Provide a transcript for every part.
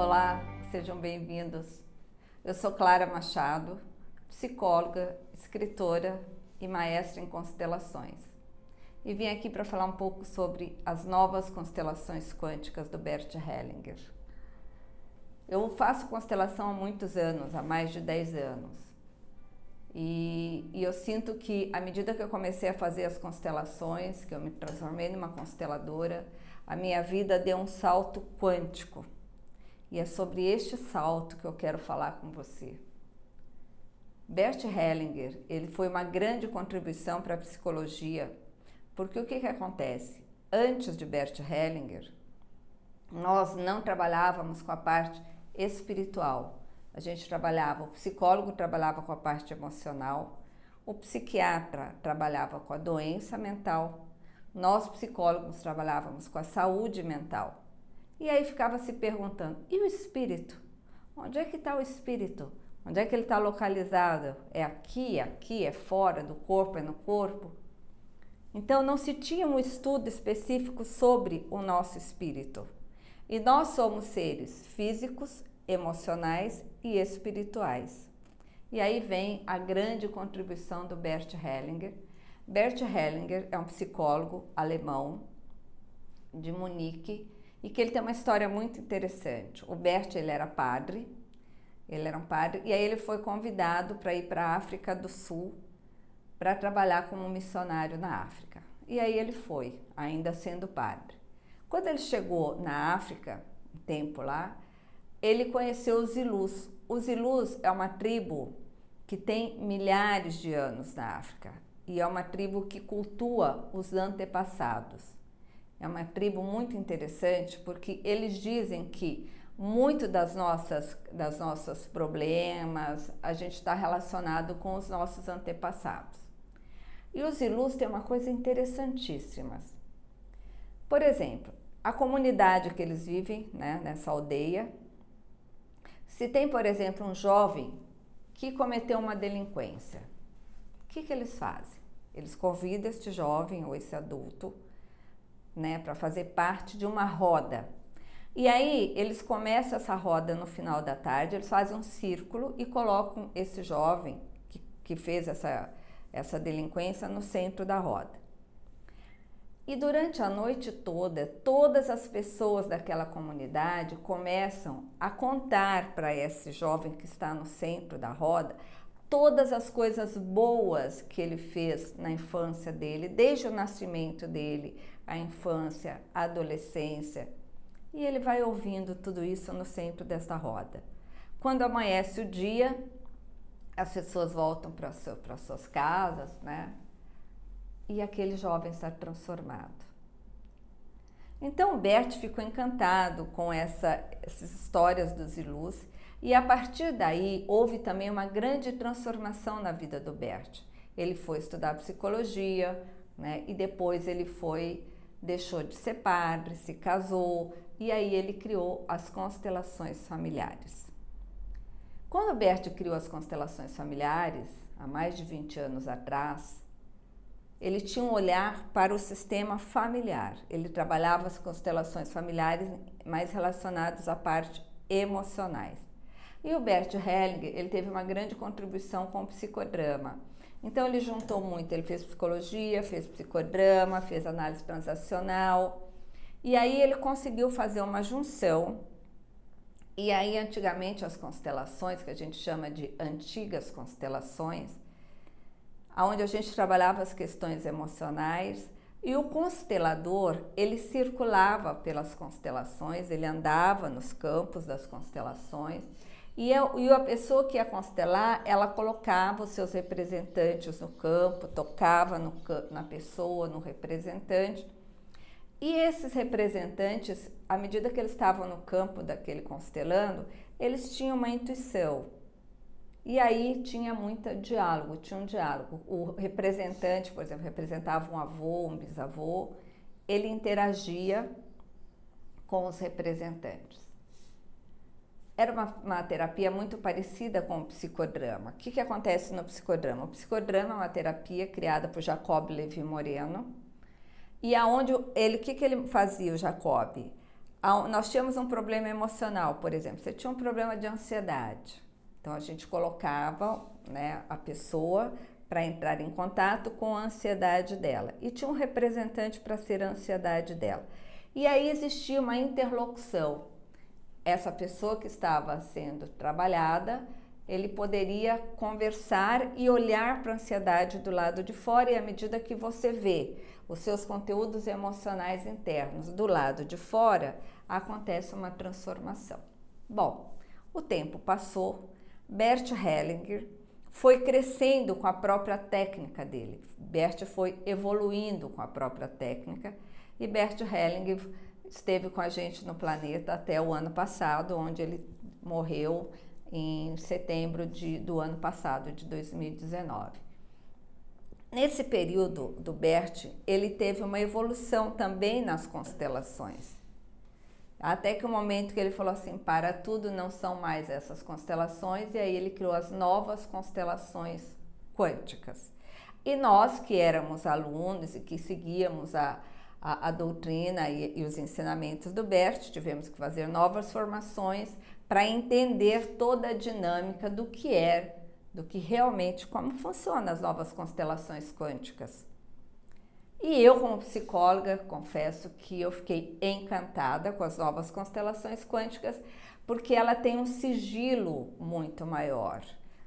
Olá, sejam bem-vindos. Eu sou Clara Machado, psicóloga, escritora e maestra em constelações. E vim aqui para falar um pouco sobre as novas constelações quânticas do Bert Hellinger. Eu faço constelação há muitos anos, há mais de 10 anos. E eu sinto que, à medida que eu comecei a fazer as constelações, que eu me transformei numa consteladora, a minha vida deu um salto quântico. E é sobre este salto que eu quero falar com você. Bert Hellinger, ele foi uma grande contribuição para a psicologia, porque o que acontece? Antes de Bert Hellinger, nós não trabalhávamos com a parte espiritual. A gente trabalhava, o psicólogo trabalhava com a parte emocional, o psiquiatra trabalhava com a doença mental, nós psicólogos trabalhávamos com a saúde mental. E aí ficava se perguntando, e o espírito? Onde é que está o espírito? Onde é que ele está localizado? É aqui, é fora do corpo, é no corpo? Então não se tinha um estudo específico sobre o nosso espírito. E nós somos seres físicos, emocionais e espirituais. E aí vem a grande contribuição do Bert Hellinger. Bert Hellinger é um psicólogo alemão de Munique e que ele tem uma história muito interessante. O Bert, ele era um padre, e aí ele foi convidado para ir para a África do Sul para trabalhar como missionário na África. E aí ele foi, ainda sendo padre. Quando ele chegou na África, um tempo lá, ele conheceu os Zulus. Os Zulus é uma tribo que tem milhares de anos na África e é uma tribo que cultua os antepassados. É uma tribo muito interessante porque eles dizem que muito das nossas problemas a gente está relacionado com os nossos antepassados. E os Zulus têm uma coisa interessantíssima. Por exemplo, a comunidade que eles vivem, né, nessa aldeia, se tem, por exemplo, um jovem que cometeu uma delinquência, o que eles fazem? Eles convidam este jovem ou esse adulto, né, para fazer parte de uma roda. E aí eles começam essa roda no final da tarde, eles fazem um círculo e colocam esse jovem que fez essa delinquência no centro da roda. E durante a noite toda, todas as pessoas daquela comunidade começam a contar para esse jovem que está no centro da roda todas as coisas boas que ele fez na infância dele, desde o nascimento dele, a infância, a adolescência. E ele vai ouvindo tudo isso no centro dessa roda. Quando amanhece o dia, as pessoas voltam para suas casas, né? E aquele jovem está transformado. Então o Bert ficou encantado com essas histórias dos Zulus e a partir daí houve também uma grande transformação na vida do Bert. Ele foi estudar psicologia, né? E depois ele deixou de ser padre, se casou e aí ele criou as constelações familiares. Quando o Bert criou as constelações familiares, há mais de 20 anos atrás, ele tinha um olhar para o sistema familiar. Ele trabalhava as constelações familiares mais relacionadas à parte emocionais. E o Bert Hellinger, ele teve uma grande contribuição com o psicodrama. Então ele juntou muito, ele fez psicologia, fez psicodrama, fez análise transacional. E aí ele conseguiu fazer uma junção. E aí antigamente as constelações, que a gente chama de antigas constelações, onde a gente trabalhava as questões emocionais e o constelador, ele circulava pelas constelações, ele andava nos campos das constelações e a pessoa que ia constelar, ela colocava os seus representantes no campo, tocava na pessoa, no representante. E esses representantes, à medida que eles estavam no campo daquele constelando, eles tinham uma intuição. E aí tinha um diálogo. O representante, por exemplo, representava um avô, um bisavô, ele interagia com os representantes. Era uma terapia muito parecida com o psicodrama. O que acontece no psicodrama? O psicodrama é uma terapia criada por Jacob Levi Moreno. E aonde o que ele fazia, o Jacob? nós tínhamos um problema emocional, por exemplo, você tinha um problema de ansiedade. Então a gente colocava, né, a pessoa para entrar em contato com a ansiedade dela e tinha um representante para ser a ansiedade dela. E aí existia uma interlocução. Essa pessoa que estava sendo trabalhada, ele poderia conversar e olhar para a ansiedade do lado de fora, e à medida que você vê os seus conteúdos emocionais internos do lado de fora, acontece uma transformação. Bom, o tempo passou, Bert Hellinger foi crescendo com a própria técnica dele. Bert foi evoluindo com a própria técnica e Bert Hellinger esteve com a gente no planeta até o ano passado, onde ele morreu em setembro do ano passado, de 2019. Nesse período do Bert, ele teve uma evolução também nas constelações. Até que o momento que ele falou assim, para tudo, não são mais essas constelações, e aí ele criou as novas constelações quânticas. E nós que éramos alunos e que seguíamos a doutrina e os ensinamentos do Bert, tivemos que fazer novas formações para entender toda a dinâmica do que realmente, como funcionam as novas constelações quânticas. E eu, como psicóloga, confesso que eu fiquei encantada com as novas constelações quânticas, porque ela tem um sigilo muito maior,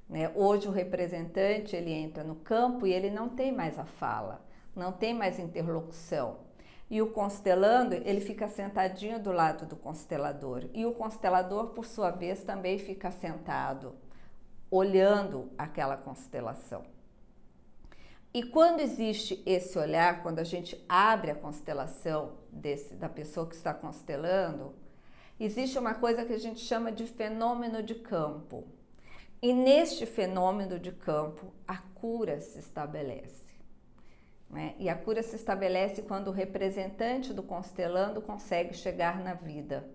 né? Hoje o representante, ele entra no campo e ele não tem mais a fala, não tem mais interlocução. E o constelando, ele fica sentadinho do lado do constelador. E o constelador, por sua vez, também fica sentado, olhando aquela constelação. E quando existe esse olhar, quando a gente abre a constelação da pessoa que está constelando, existe uma coisa que a gente chama de fenômeno de campo. E neste fenômeno de campo, a cura se estabelece. Né? E a cura se estabelece quando o representante do constelando consegue chegar na vida.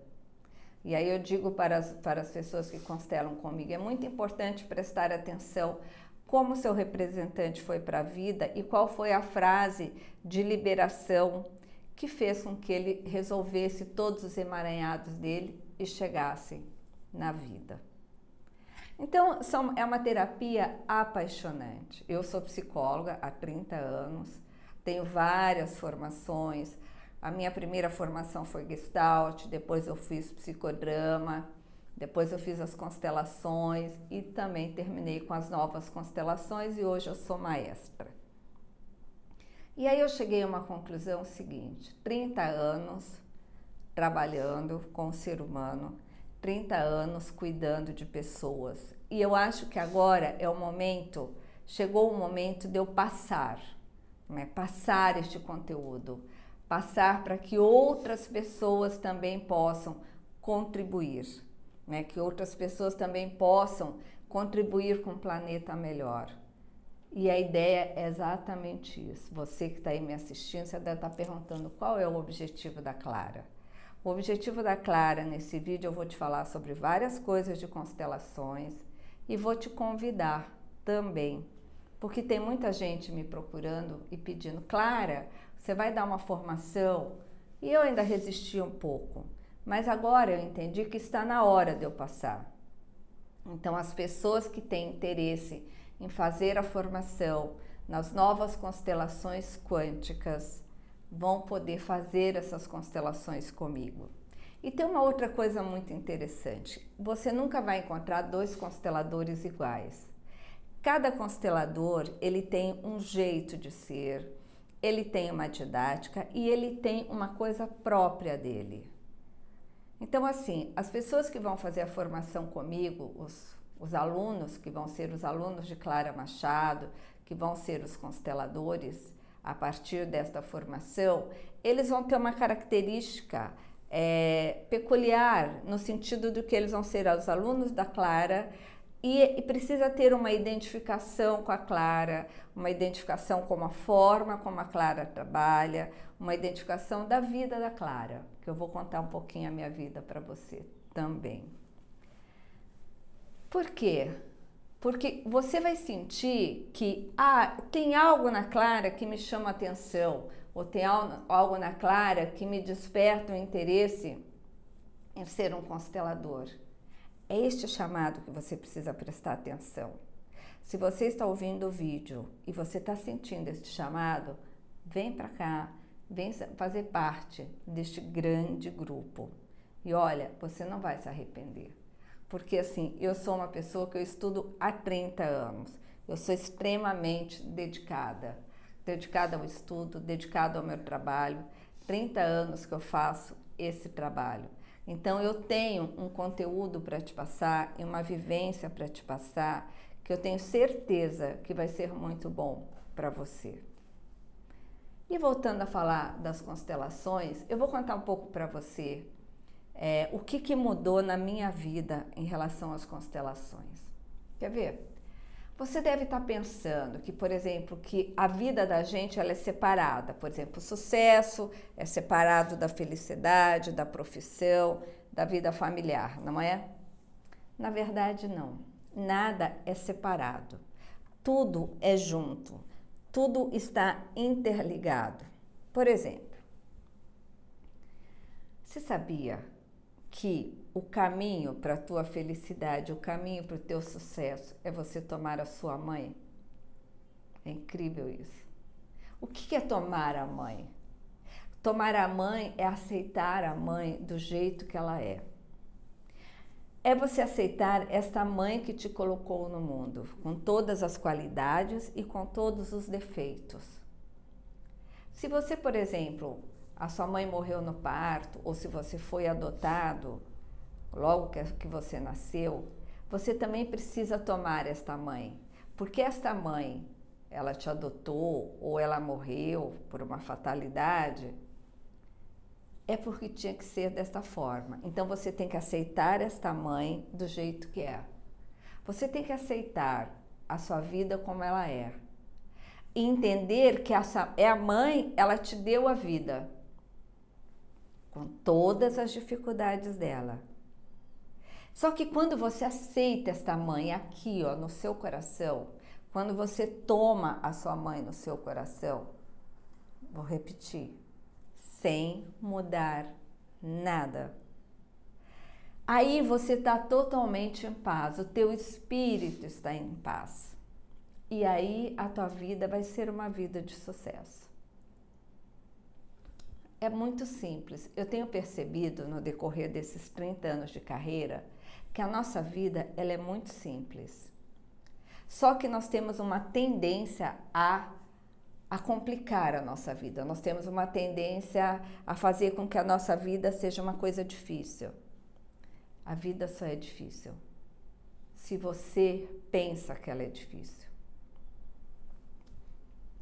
E aí eu digo para as pessoas que constelam comigo, é muito importante prestar atenção como seu representante foi para a vida e qual foi a frase de liberação que fez com que ele resolvesse todos os emaranhados dele e chegasse na vida. Então, é uma terapia apaixonante. Eu sou psicóloga há 30 anos, tenho várias formações. A minha primeira formação foi Gestalt, depois eu fiz psicodrama, depois eu fiz as constelações e também terminei com as novas constelações e hoje eu sou maestra. E aí eu cheguei a uma conclusão seguinte, 30 anos trabalhando com o ser humano, 30 anos cuidando de pessoas. E eu acho que agora chegou o momento de eu passar, né? Passar este conteúdo, passar para que outras pessoas também possam contribuir, né? Que outras pessoas também possam contribuir com um planeta melhor. E a ideia é exatamente isso. Você que está aí me assistindo, você deve estar perguntando qual é o objetivo da Clara. O objetivo da Clara, nesse vídeo, eu vou te falar sobre várias coisas de constelações e vou te convidar também, porque tem muita gente me procurando e pedindo, Clara, você vai dar uma formação? E eu ainda resisti um pouco, mas agora eu entendi que está na hora de eu passar. Então, as pessoas que têm interesse em fazer a formação nas novas constelações quânticas vão poder fazer essas constelações comigo. E tem uma outra coisa muito interessante, você nunca vai encontrar dois consteladores iguais. Cada constelador, ele tem um jeito de ser, ele tem uma didática e ele tem uma coisa própria dele. Então, assim, as pessoas que vão fazer a formação comigo, os alunos, que vão ser os alunos de Clara Machado, que vão ser os consteladores, a partir desta formação, eles vão ter uma característica peculiar, no sentido de que eles vão ser os alunos da Clara e precisa ter uma identificação com a Clara, uma identificação com a forma como a Clara trabalha, uma identificação da vida da Clara, que eu vou contar um pouquinho a minha vida para você também. Por quê? Porque você vai sentir que tem algo na Clara que me chama a atenção, ou tem algo na Clara que me desperta um interesse em ser um constelador. É este chamado que você precisa prestar atenção. Se você está ouvindo o vídeo e você está sentindo este chamado, vem para cá, vem fazer parte deste grande grupo. E olha, você não vai se arrepender. Porque assim, eu sou uma pessoa que eu estudo há 30 anos. Eu sou extremamente dedicada. Dedicada ao estudo, dedicada ao meu trabalho. 30 anos que eu faço esse trabalho. Então eu tenho um conteúdo para te passar e uma vivência para te passar que eu tenho certeza que vai ser muito bom para você. E voltando a falar das constelações, eu vou contar um pouco para você o que mudou na minha vida em relação às constelações. Quer ver? Você deve estar pensando que, por exemplo, que a vida da gente ela é separada. Por exemplo, o sucesso é separado da felicidade, da profissão, da vida familiar, não é? Na verdade, não. Nada é separado. Tudo é junto. Tudo está interligado. Por exemplo, você sabia que o caminho para a tua felicidade, o caminho para o teu sucesso é você tomar a sua mãe? É incrível isso. O que é tomar a mãe? Tomar a mãe é aceitar a mãe do jeito que ela é. É você aceitar esta mãe que te colocou no mundo, com todas as qualidades e com todos os defeitos. Se você, por exemplo, a sua mãe morreu no parto, ou se você foi adotado logo que você nasceu, você também precisa tomar esta mãe. Porque esta mãe, ela te adotou ou ela morreu por uma fatalidade, é porque tinha que ser desta forma. Então você tem que aceitar esta mãe do jeito que é. Você tem que aceitar a sua vida como ela é. E entender que essa é a mãe, ela te deu a vida. Com todas as dificuldades dela. Só que quando você aceita esta mãe aqui, ó, no seu coração, quando você toma a sua mãe no seu coração, vou repetir, sem mudar nada. Aí você está totalmente em paz, o teu espírito está em paz. E aí a tua vida vai ser uma vida de sucesso. É muito simples. Eu tenho percebido no decorrer desses 30 anos de carreira que a nossa vida ela é muito simples. Só que nós temos uma tendência a complicar a nossa vida. Nós temos uma tendência a fazer com que a nossa vida seja uma coisa difícil. A vida só é difícil se você pensa que ela é difícil.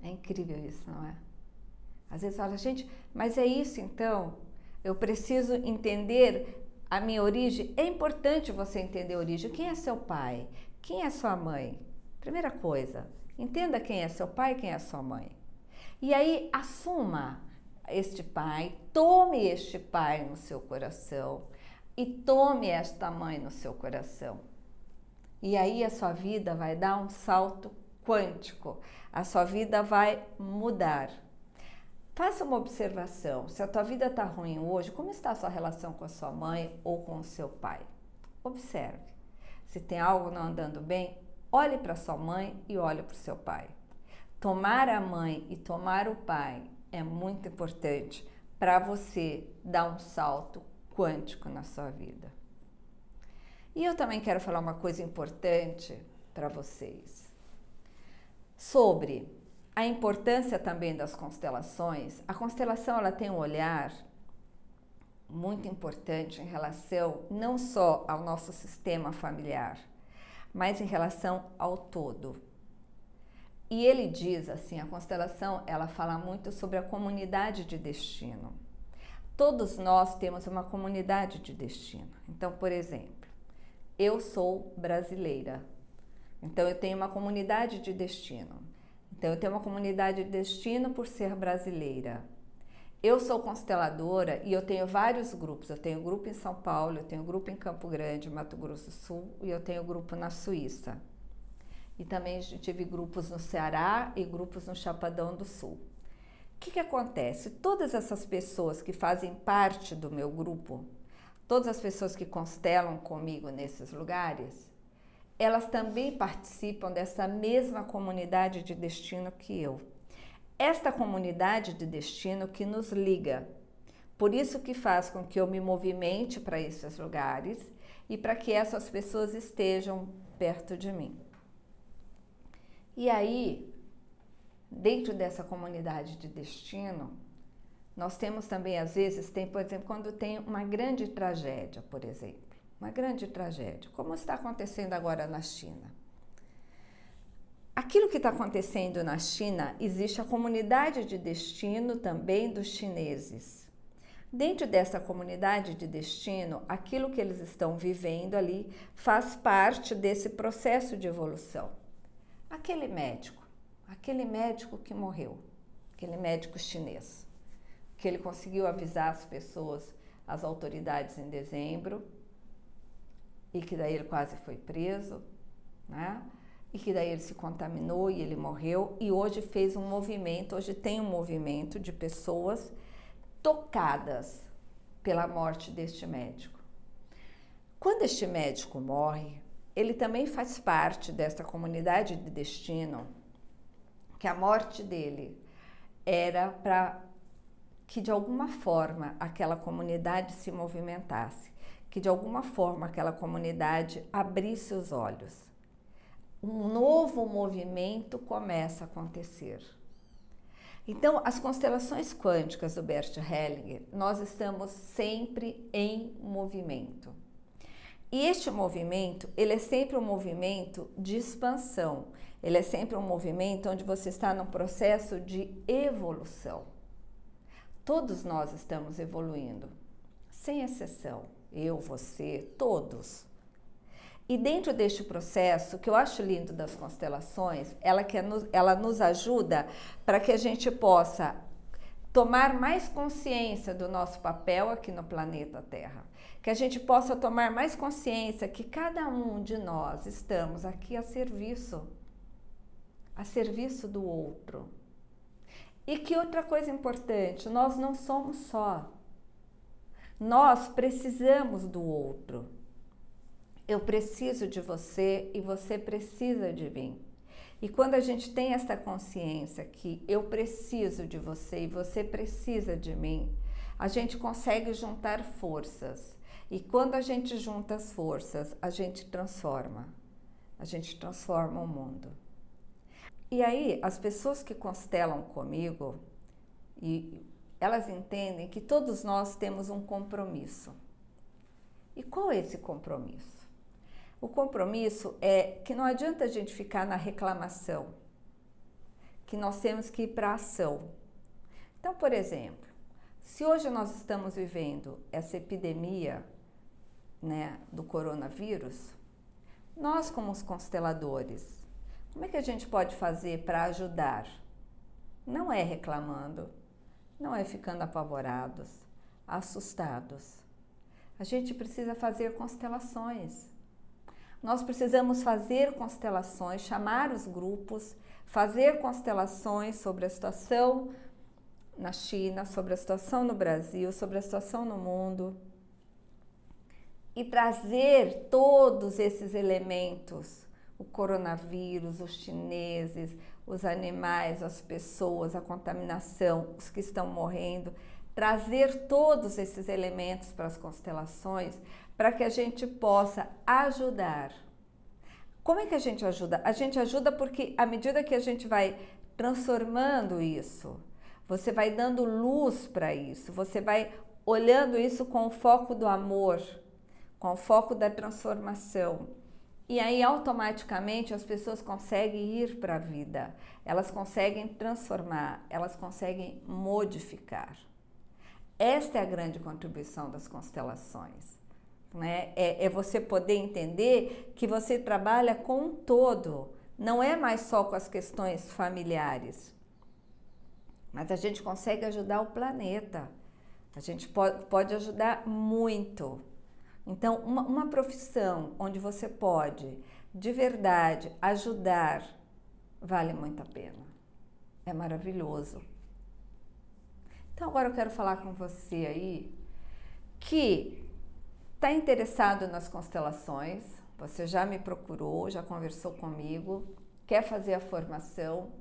É incrível isso, não é? Às vezes fala, gente, mas é isso então? Eu preciso entender a minha origem? É importante você entender a origem. Quem é seu pai? Quem é sua mãe? Primeira coisa, entenda quem é seu pai e quem é sua mãe. E aí assuma este pai, tome este pai no seu coração e tome esta mãe no seu coração. E aí a sua vida vai dar um salto quântico. A sua vida vai mudar. Faça uma observação, se a tua vida está ruim hoje, como está a sua relação com a sua mãe ou com o seu pai? Observe. Se tem algo não andando bem, olhe para sua mãe e olhe para o seu pai. Tomar a mãe e tomar o pai é muito importante para você dar um salto quântico na sua vida. E eu também quero falar uma coisa importante para vocês. Sobre a importância também das constelações. A constelação ela tem um olhar muito importante em relação não só ao nosso sistema familiar, mas em relação ao todo. E ele diz assim, a constelação ela fala muito sobre a comunidade de destino. Todos nós temos uma comunidade de destino. Então, por exemplo, eu sou brasileira, então eu tenho uma comunidade de destino. Então, eu tenho uma comunidade de destino por ser brasileira. Eu sou consteladora e eu tenho vários grupos. Eu tenho grupo em São Paulo, eu tenho grupo em Campo Grande, Mato Grosso do Sul, e eu tenho grupo na Suíça. E também tive grupos no Ceará e grupos no Chapadão do Sul. O que acontece? Todas essas pessoas que fazem parte do meu grupo, todas as pessoas que constelam comigo nesses lugares, elas também participam dessa mesma comunidade de destino que eu. Esta comunidade de destino que nos liga. Por isso que faz com que eu me movimente para esses lugares e para que essas pessoas estejam perto de mim. E aí, dentro dessa comunidade de destino, nós temos também, às vezes, por exemplo, quando tem uma grande tragédia, por exemplo, uma grande tragédia, como está acontecendo agora na China. Aquilo que está acontecendo na China, existe a comunidade de destino também dos chineses. Dentro dessa comunidade de destino, aquilo que eles estão vivendo ali faz parte desse processo de evolução. Aquele médico que morreu, aquele médico chinês, que ele conseguiu avisar as pessoas, as autoridades em dezembro, e que daí ele quase foi preso, né? E que daí ele se contaminou e ele morreu, e hoje fez um movimento, hoje tem um movimento de pessoas tocadas pela morte deste médico. Quando este médico morre, ele também faz parte desta comunidade de destino, que a morte dele era para que de alguma forma aquela comunidade se movimentasse, que de alguma forma aquela comunidade abrisse os olhos. Um novo movimento começa a acontecer. Então, as constelações quânticas do Bert Hellinger, nós estamos sempre em movimento. E este movimento, ele é sempre um movimento de expansão. Ele é sempre um movimento onde você está num processo de evolução. Todos nós estamos evoluindo, sem exceção. Eu, você, todos. E dentro deste processo, o que eu acho lindo das constelações, ela nos ajuda para que a gente possa tomar mais consciência do nosso papel aqui no planeta Terra. Que a gente possa tomar mais consciência que cada um de nós estamos aqui a serviço do outro. E que outra coisa importante, nós não somos só. Nós precisamos do outro. Eu preciso de você e você precisa de mim. E quando a gente tem essa consciência que eu preciso de você e você precisa de mim, a gente consegue juntar forças. E quando a gente junta as forças, a gente transforma o mundo. E aí, as pessoas que constelam comigo, elas entendem que todos nós temos um compromisso. E qual é esse compromisso? O compromisso é que não adianta a gente ficar na reclamação, que nós temos que ir para a ação. Então, por exemplo, se hoje nós estamos vivendo essa epidemia, né, do coronavírus, nós como os consteladores, como é que a gente pode fazer para ajudar? Não é reclamando, não é ficando apavorados, assustados. A gente precisa fazer constelações. Nós precisamos fazer constelações, chamar os grupos, fazer constelações sobre a situação na China, sobre a situação no Brasil, sobre a situação no mundo. E trazer todos esses elementos, o coronavírus, os chineses, os animais, as pessoas, a contaminação, os que estão morrendo, trazer todos esses elementos para as constelações para que a gente possa ajudar. Como é que a gente ajuda? A gente ajuda porque à medida que a gente vai transformando isso, você vai dando luz para isso, você vai olhando isso com o foco do amor, com o foco da transformação. E aí automaticamente as pessoas conseguem ir para a vida, elas conseguem transformar, elas conseguem modificar. Esta é a grande contribuição das constelações, né? É você poder entender que você trabalha com um todo, não é mais só com as questões familiares, mas a gente consegue ajudar o planeta, a gente pode ajudar muito. Então, uma profissão onde você pode, de verdade, ajudar, vale muito a pena. É maravilhoso. Então, agora eu quero falar com você aí que Está interessado nas constelações? Você já me procurou, já conversou comigo, quer fazer a formação?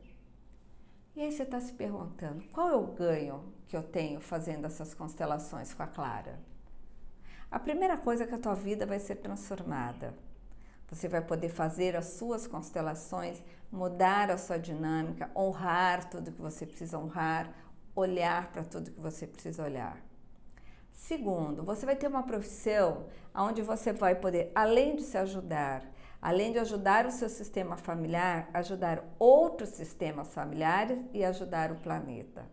E aí você está se perguntando, qual é o ganho que eu tenho fazendo essas constelações com a Clara? A primeira coisa é que a tua vida vai ser transformada. Você vai poder fazer as suas constelações, mudar a sua dinâmica, honrar tudo que você precisa honrar, olhar para tudo que você precisa olhar. Segundo, você vai ter uma profissão onde você vai poder, além de se ajudar, além de ajudar o seu sistema familiar, ajudar outros sistemas familiares e ajudar o planeta.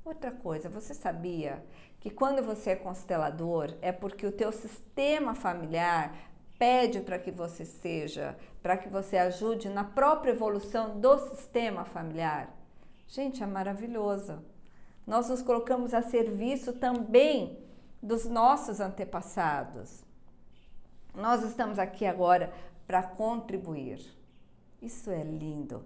Outra coisa, você sabia que quando você é constelador é porque o teu sistema familiar pede para que você seja, para que você ajude na própria evolução do sistema familiar? Gente, é maravilhoso. Nós nos colocamos a serviço também dos nossos antepassados. Nós estamos aqui agora para contribuir. Isso é lindo.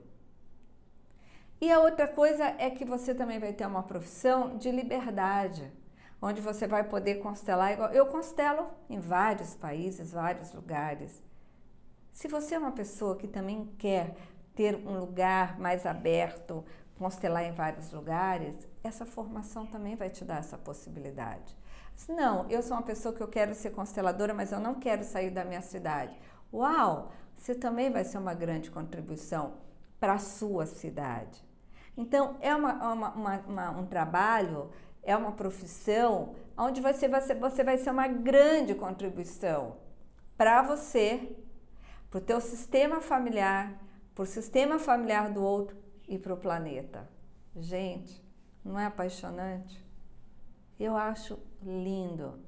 E a outra coisa é que você também vai ter uma profissão de liberdade, onde você vai poder constelar igual. Eu constelo em vários países, vários lugares. Se você é uma pessoa que também quer ter um lugar mais aberto, constelar em vários lugares, essa formação também vai te dar essa possibilidade. Não, eu sou uma pessoa que eu quero ser consteladora, mas eu não quero sair da minha cidade. Uau, você também vai ser uma grande contribuição para a sua cidade. Então, é um trabalho, é uma profissão onde você vai ser uma grande contribuição para você, para o teu sistema familiar, para o sistema familiar do outro e para o planeta. Gente, não é apaixonante? Eu acho lindo.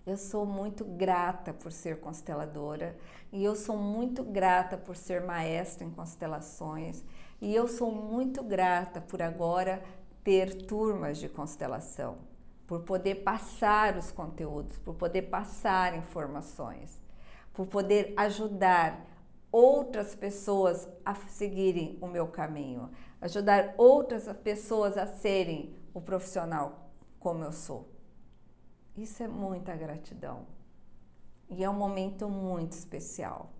Eu sou muito grata por ser consteladora e eu sou muito grata por ser maestra em constelações e eu sou muito grata por agora ter turmas de constelação, por poder passar os conteúdos, por poder passar informações, por poder ajudar outras pessoas a seguirem o meu caminho, ajudar outras pessoas a serem o profissional como eu sou. Isso é muita gratidão. E é um momento muito especial.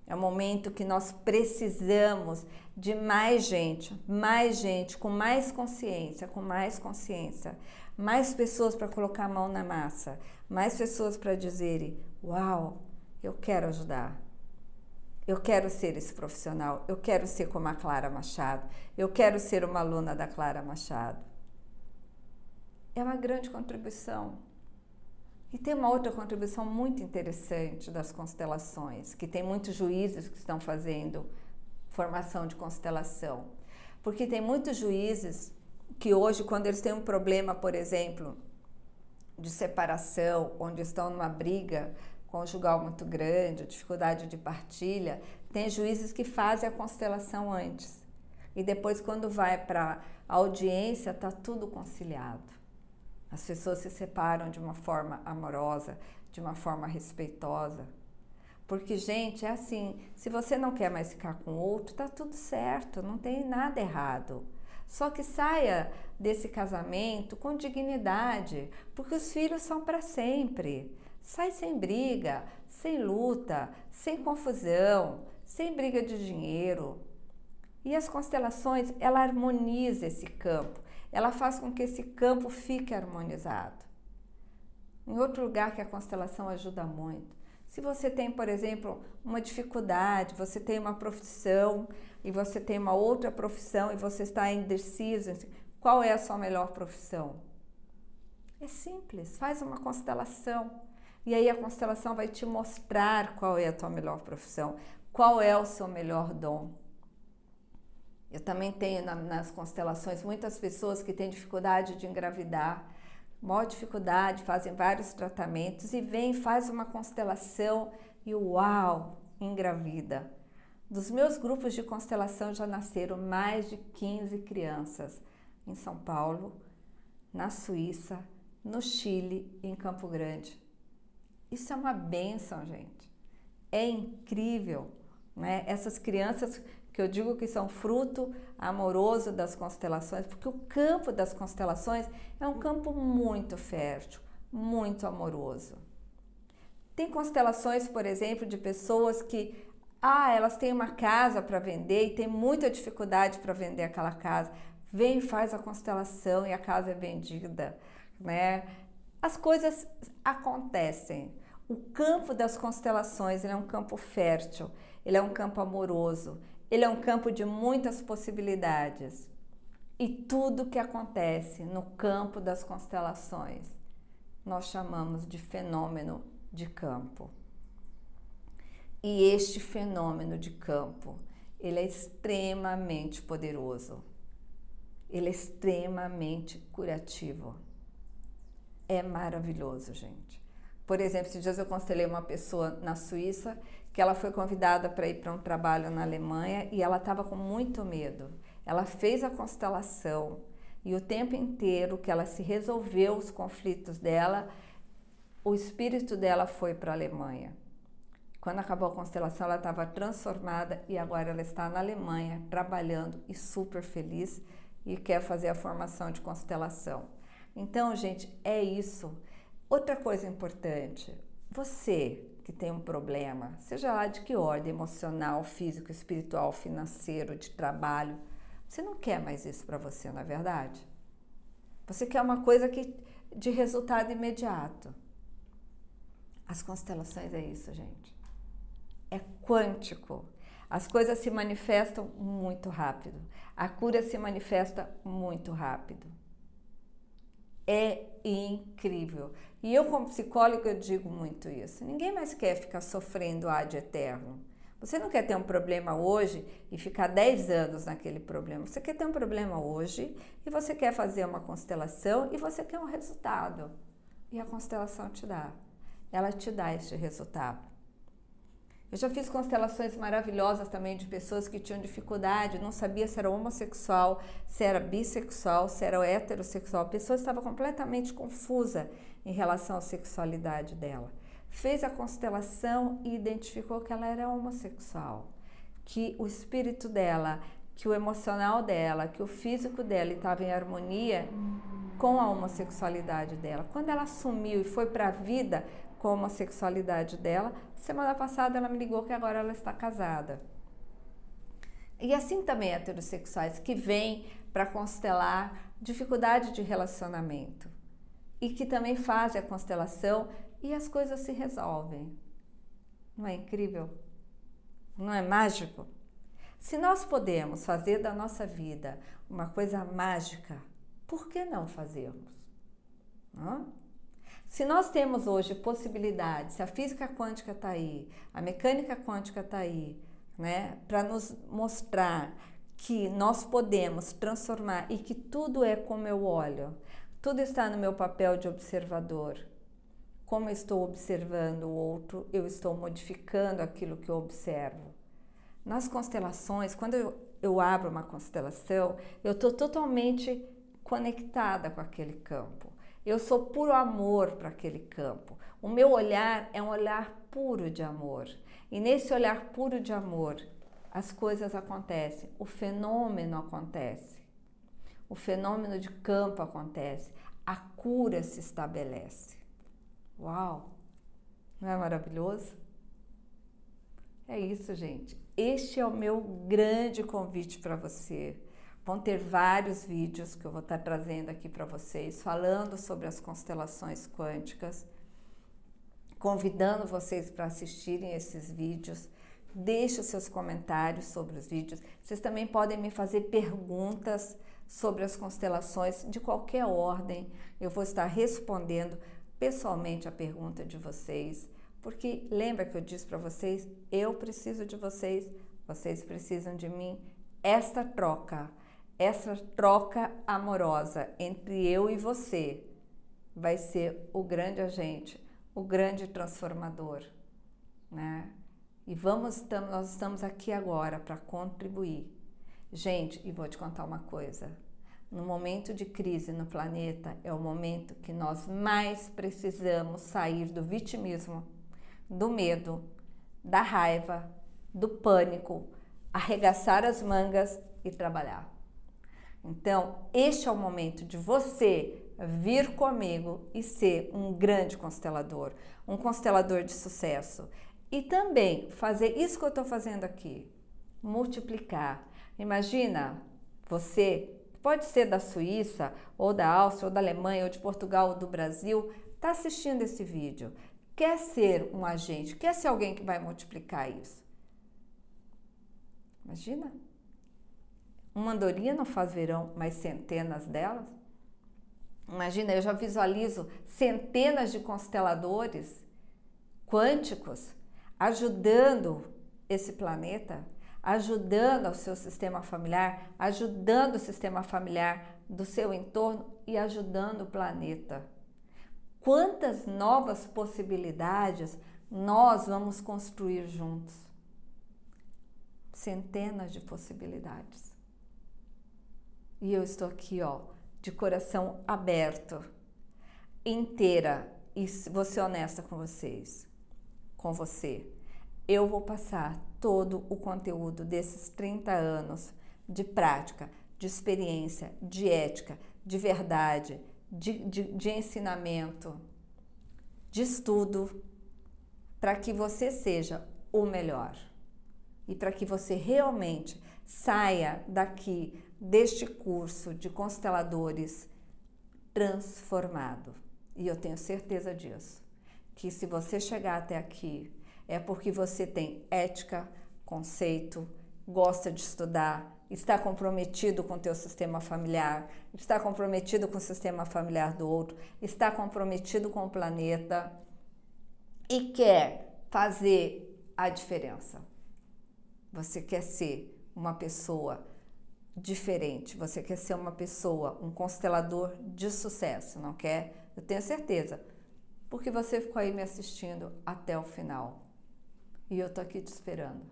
É um momento que nós precisamos de mais gente com mais consciência, mais pessoas para colocar a mão na massa, mais pessoas para dizerem, uau, eu quero ajudar. Eu quero ser esse profissional, eu quero ser como a Clara Machado, eu quero ser uma aluna da Clara Machado. É uma grande contribuição. E tem uma outra contribuição muito interessante das constelações, que tem muitos juízes que estão fazendo formação de constelação. Porque tem muitos juízes que hoje, quando eles têm um problema, por exemplo, de separação, onde estão numa briga conjugal muito grande, dificuldade de partilha, tem juízes que fazem a constelação antes. E depois, quando vai para a audiência, está tudo conciliado. As pessoas se separam de uma forma amorosa, de uma forma respeitosa. Porque, gente, é assim, se você não quer mais ficar com o outro, tá tudo certo, não tem nada errado. Só que saia desse casamento com dignidade, porque os filhos são para sempre. Sai sem briga, sem luta, sem confusão, sem briga de dinheiro. E as constelações, ela harmoniza esse campo. Ela faz com que esse campo fique harmonizado. Em outro lugar que a constelação ajuda muito. Se você tem, por exemplo, uma dificuldade, você tem uma profissão e você tem uma outra profissão e você está indeciso, qual é a sua melhor profissão? É simples, faz uma constelação. E aí a constelação vai te mostrar qual é a tua melhor profissão, qual é o seu melhor dom. Eu também tenho nas constelações muitas pessoas que têm dificuldade de engravidar, maior dificuldade, fazem vários tratamentos e vem, faz uma constelação e uau, engravida. Dos meus grupos de constelação já nasceram mais de 15 crianças em São Paulo, na Suíça, no Chile e em Campo Grande. Isso é uma bênção, gente. É incrível, né? Essas crianças que eu digo que são fruto amoroso das constelações, porque o campo das constelações é um campo muito fértil, muito amoroso. Tem constelações, por exemplo, de pessoas que elas têm uma casa para vender e tem muita dificuldade para vender aquela casa. Vem e faz a constelação e a casa é vendida, né? As coisas acontecem. O campo das constelações, ele é um campo fértil, ele é um campo amoroso, ele é um campo de muitas possibilidades. E tudo que acontece no campo das constelações, nós chamamos de fenômeno de campo. E este fenômeno de campo, ele é extremamente poderoso. Ele é extremamente curativo. É maravilhoso, gente. Por exemplo, esses dias eu constelei uma pessoa na Suíça que ela foi convidada para ir para um trabalho na Alemanha e ela estava com muito medo. Ela fez a constelação e o tempo inteiro que ela se resolveu os conflitos dela, o espírito dela foi para a Alemanha. Quando acabou a constelação, ela estava transformada e agora ela está na Alemanha trabalhando e super feliz e quer fazer a formação de constelação. Então, gente, é isso. Outra coisa importante, você que tem um problema, seja lá de que ordem, emocional, físico, espiritual, financeiro, de trabalho, você não quer mais isso para você, não é verdade? Você quer uma coisa de resultado imediato. As constelações é isso, gente. É quântico. As coisas se manifestam muito rápido. A cura se manifesta muito rápido. É incrível. E eu, como psicóloga, eu digo muito isso. Ninguém mais quer ficar sofrendo ad eterno. Você não quer ter um problema hoje e ficar 10 anos naquele problema. Você quer ter um problema hoje e você quer fazer uma constelação e você quer um resultado. E a constelação te dá. Ela te dá este resultado. Eu já fiz constelações maravilhosas também de pessoas que tinham dificuldade, não sabia se era homossexual, se era bissexual, se era heterossexual. A pessoa estava completamente confusa em relação à sexualidade dela. Fez a constelação e identificou que ela era homossexual, que o espírito dela, que o emocional dela, que o físico dela estava em harmonia com a homossexualidade dela. Quando ela assumiu e foi para a vida com a homossexualidade dela, semana passada ela me ligou que agora ela está casada. E assim também heterossexuais que vêm para constelar dificuldade de relacionamento e que também fazem a constelação e as coisas se resolvem. Não é incrível? Não é mágico? Se nós podemos fazer da nossa vida uma coisa mágica, por que não fazermos? Não? Se nós temos hoje possibilidades, se a física quântica está aí, a mecânica quântica está aí, né, para nos mostrar que nós podemos transformar e que tudo é como eu olho, tudo está no meu papel de observador. Como eu estou observando o outro, eu estou modificando aquilo que eu observo. Nas constelações, quando eu abro uma constelação, eu estou totalmente conectada com aquele campo. Eu sou puro amor para aquele campo. O meu olhar é um olhar puro de amor. E nesse olhar puro de amor, as coisas acontecem, o fenômeno acontece. O fenômeno de campo acontece, a cura se estabelece. Uau! Não é maravilhoso? É isso, gente. Este é o meu grande convite para você. Vão ter vários vídeos que eu vou estar trazendo aqui para vocês, falando sobre as constelações quânticas, convidando vocês para assistirem esses vídeos. Deixe os seus comentários sobre os vídeos. Vocês também podem me fazer perguntas sobre as constelações de qualquer ordem. Eu vou estar respondendo pessoalmente a pergunta de vocês, porque lembra que eu disse para vocês, eu preciso de vocês, vocês precisam de mim. Essa troca amorosa entre eu e você vai ser o grande agente, o grande transformador, né? E nós estamos aqui agora para contribuir. Gente, e vou te contar uma coisa. No momento de crise no planeta, é o momento que nós mais precisamos sair do vitimismo, do medo, da raiva, do pânico, arregaçar as mangas e trabalhar. Então, este é o momento de você vir comigo e ser um grande constelador, um constelador de sucesso. E também fazer isso que eu estou fazendo aqui, multiplicar. Imagina, você pode ser da Suíça, ou da Áustria, ou da Alemanha, ou de Portugal, ou do Brasil, está assistindo esse vídeo, quer ser um agente, quer ser alguém que vai multiplicar isso. Imagina, uma andorinha não faz verão, mas centenas delas. Imagina, eu já visualizo centenas de consteladores quânticos ajudando esse planeta, ajudando ao seu sistema familiar, ajudando o sistema familiar do seu entorno e ajudando o planeta. Quantas novas possibilidades nós vamos construir juntos? Centenas de possibilidades. E eu estou aqui, ó, de coração aberto, inteira, e vou ser honesta com vocês, com você. Eu vou passar todo o conteúdo desses 30 anos de prática, de experiência, de ética, de verdade, de ensinamento, de estudo, para que você seja o melhor e para que você realmente saia daqui deste curso de consteladores transformado. E eu tenho certeza disso, que se você chegar até aqui é porque você tem ética, conceito, gosta de estudar, está comprometido com o teu sistema familiar, está comprometido com o sistema familiar do outro, está comprometido com o planeta e quer fazer a diferença. Você quer ser uma pessoa diferente, você quer ser uma pessoa, um constelador de sucesso, não quer? Eu tenho certeza, porque você ficou aí me assistindo até o final. E eu tô aqui te esperando.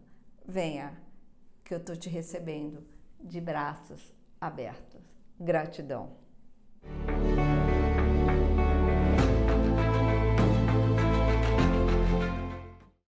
Venha, que eu tô te recebendo de braços abertos. Gratidão.